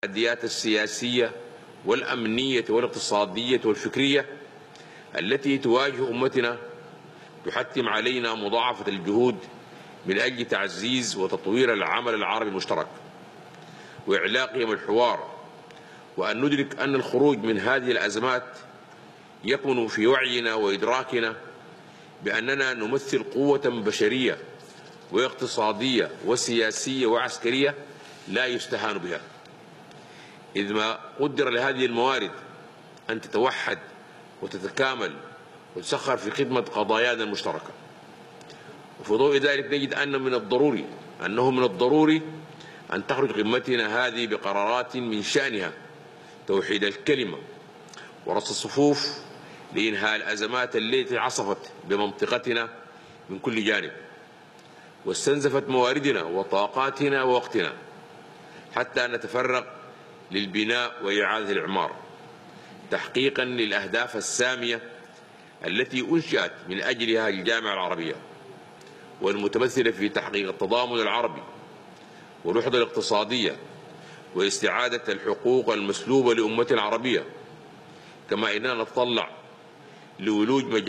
التحديات السياسية والأمنية والاقتصادية والفكرية التي تواجه أمتنا تحتم علينا مضاعفة الجهود من أجل تعزيز وتطوير العمل العربي المشترك وإعلاقهم الحوار، وأن ندرك أن الخروج من هذه الأزمات يكمن في وعينا وإدراكنا بأننا نمثل قوة بشرية واقتصادية وسياسية وعسكرية لا يستهان بها، إذ ما قدر لهذه الموارد أن تتوحد وتتكامل وتسخر في خدمة قضايانا المشتركة. وفي ضوء ذلك نجد أنه من الضروري أن تخرج قمتنا هذه بقرارات من شأنها توحيد الكلمة ورص الصفوف لإنهاء الأزمات التي عصفت بمنطقتنا من كل جانب واستنزفت مواردنا وطاقاتنا ووقتنا حتى نتفرغ للبناء وإعادة الإعمار تحقيقا للأهداف السامية التي أنشأت من أجلها الجامعة العربية، والمتمثلة في تحقيق التضامن العربي والوحدة الاقتصادية واستعادة الحقوق المسلوبة لأمتنا العربية، كما إننا نتطلع لولوج مجال